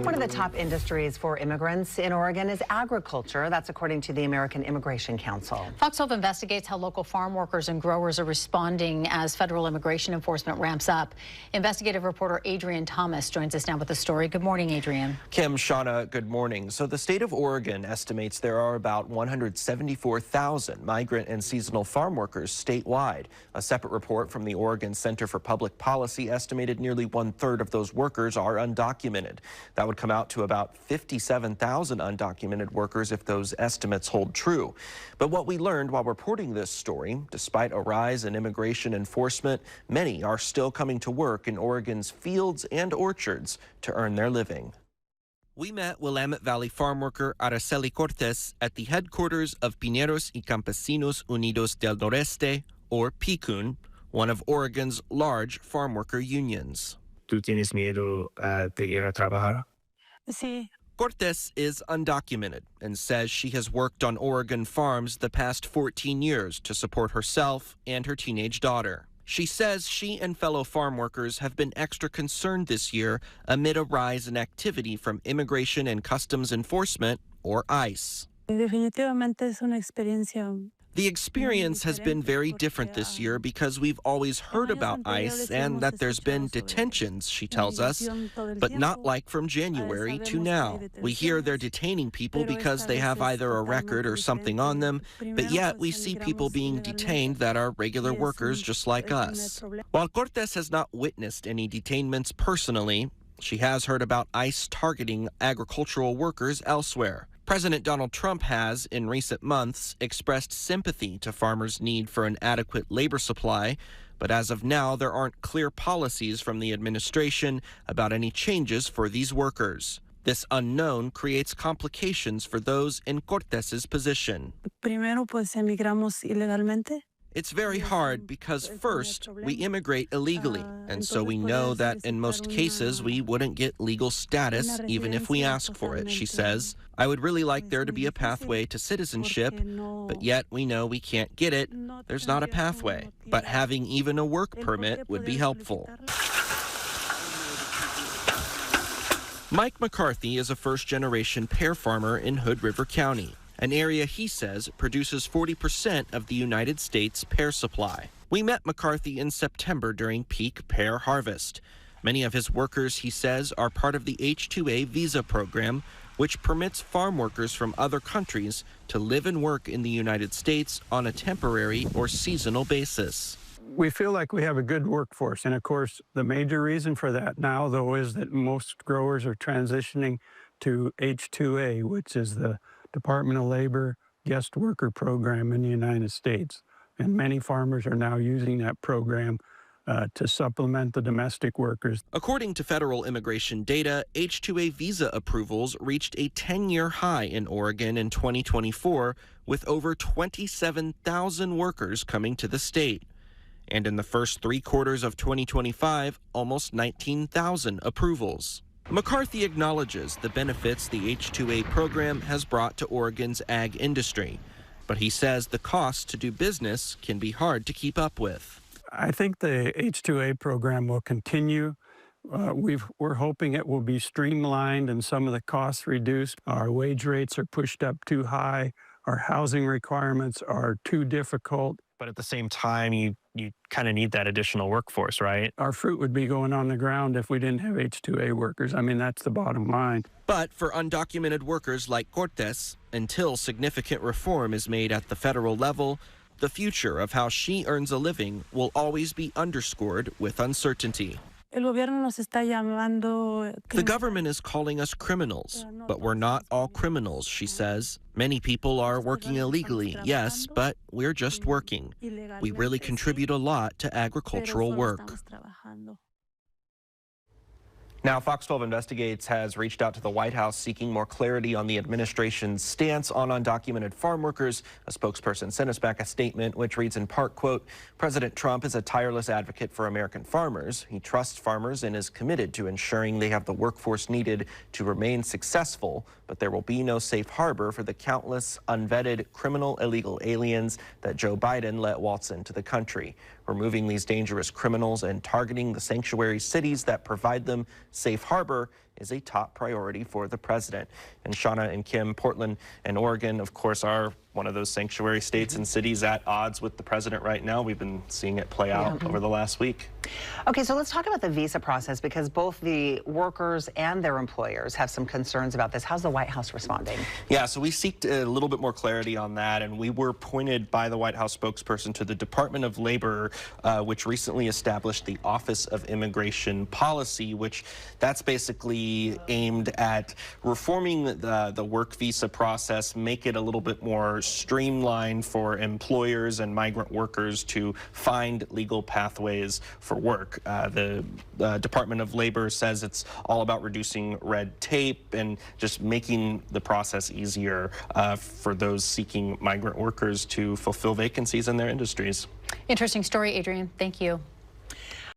One of the top industries for immigrants in Oregon is agriculture. That's according to the American Immigration Council. Fox 12 investigates how local farm workers and growers are responding as federal immigration enforcement ramps up. Investigative reporter Adrian Thomas joins us now with the story. Good morning, Adrian. Kim, Shauna, good morning. So the state of Oregon estimates there are about 174,000 migrant and seasonal farm workers statewide. A separate report from the Oregon Center for Public Policy estimated nearly 1/3 of those workers are undocumented. That would come out to about 57,000 undocumented workers if those estimates hold true. But what we learned while reporting this story, despite a rise in immigration enforcement, many are still coming to work in Oregon's fields and orchards to earn their living. We met Willamette Valley farm worker Araceli Cortes at the headquarters of Pineros y Campesinos Unidos del Noreste, or PICUN, one of Oregon's large farm worker unions. ¿Tú tienes miedo de ir a trabajar? Sí. Cortes is undocumented and says she has worked on Oregon farms the past 14 years to support herself and her teenage daughter. She says she and fellow farm workers have been extra concerned this year amid a rise in activity from Immigration and Customs Enforcement, or ICE. Definitivamente es una experiencia. The experience has been very different this year because we've always heard about ICE and that there's been detentions, she tells us, but not like from January to now. We hear they're detaining people because they have either a record or something on them, but yet we see people being detained that are regular workers just like us. While Cortes has not witnessed any detainments personally, she has heard about ICE targeting agricultural workers elsewhere. President Donald Trump has, in recent months, expressed sympathy to farmers' need for an adequate labor supply, but as of now, there aren't clear policies from the administration about any changes for these workers. This unknown creates complications for those in Cortes's position. Primero, pues emigramos ilegalmente. It's very hard because first, we immigrate illegally, and so we know that in most cases we wouldn't get legal status even if we ask for it, she says. I would really like there to be a pathway to citizenship, but yet we know we can't get it. There's not a pathway, but having even a work permit would be helpful. Mike McCarthy is a first-generation pear farmer in Hood River County, an area he says produces 40% of the United States pear supply. We met McCarthy in September during peak pear harvest. Many of his workers, he says, are part of the H-2A visa program, which permits farm workers from other countries to live and work in the United States on a temporary or seasonal basis. We feel like we have a good workforce, and of course, the major reason for that now, though, is that most growers are transitioning to H-2A, which is the Department of Labor guest worker program in the United States. And many farmers are now using that program to supplement the domestic workers. According to federal immigration data, H-2A visa approvals reached a 10-year high in Oregon in 2024, with over 27,000 workers coming to the state. And in the first 3 quarters of 2025, almost 19,000 approvals. McCarthy acknowledges the benefits the H-2A program has brought to Oregon's ag industry, but he says the cost to do business can be hard to keep up with. I think the H-2A program will continue. We're hoping it will be streamlined and some of the costs reduced. Our wage rates are pushed up too high. Our housing requirements are too difficult. But at the same time, you kind of need that additional workforce, right? Our fruit would be going on the ground if we didn't have H-2A workers. I mean, that's the bottom line. But for undocumented workers like Cortes, until significant reform is made at the federal level, the future of how she earns a living will always be underscored with uncertainty. The government is calling us criminals, but we're not all criminals, she says. Many people are working illegally, yes, but we're just working. We really contribute a lot to agricultural work. Now, Fox 12 Investigates has reached out to the White House seeking more clarity on the administration's stance on undocumented farm workers. A spokesperson sent us back a statement which reads in part, quote, President Trump is a tireless advocate for American farmers. He trusts farmers and is committed to ensuring they have the workforce needed to remain successful, but there will be no safe harbor for the countless unvetted criminal illegal aliens that Joe Biden let waltz into the country. Removing these dangerous criminals and targeting the sanctuary cities that provide them safe harbor is a top priority for the president. And Shauna and Kim, Portland and Oregon, of course, are one of those sanctuary states and cities at odds with the president right now. We've been seeing it play out over the last week. Okay, so let's talk about the visa process, because both the workers and their employers have some concerns about this. How's the White House responding? Yeah, so we seeked a little bit more clarity on that, and we were pointed by the White House spokesperson to the Department of Labor, which recently established the Office of Immigration Policy, which that's basically aimed at reforming the work visa process, make it a little bit more streamlined for employers and migrant workers to find legal pathways for work. The Department of Labor says it's all about reducing red tape and just making the process easier for those seeking migrant workers to fulfill vacancies in their industries. Interesting story, Adrian. Thank you.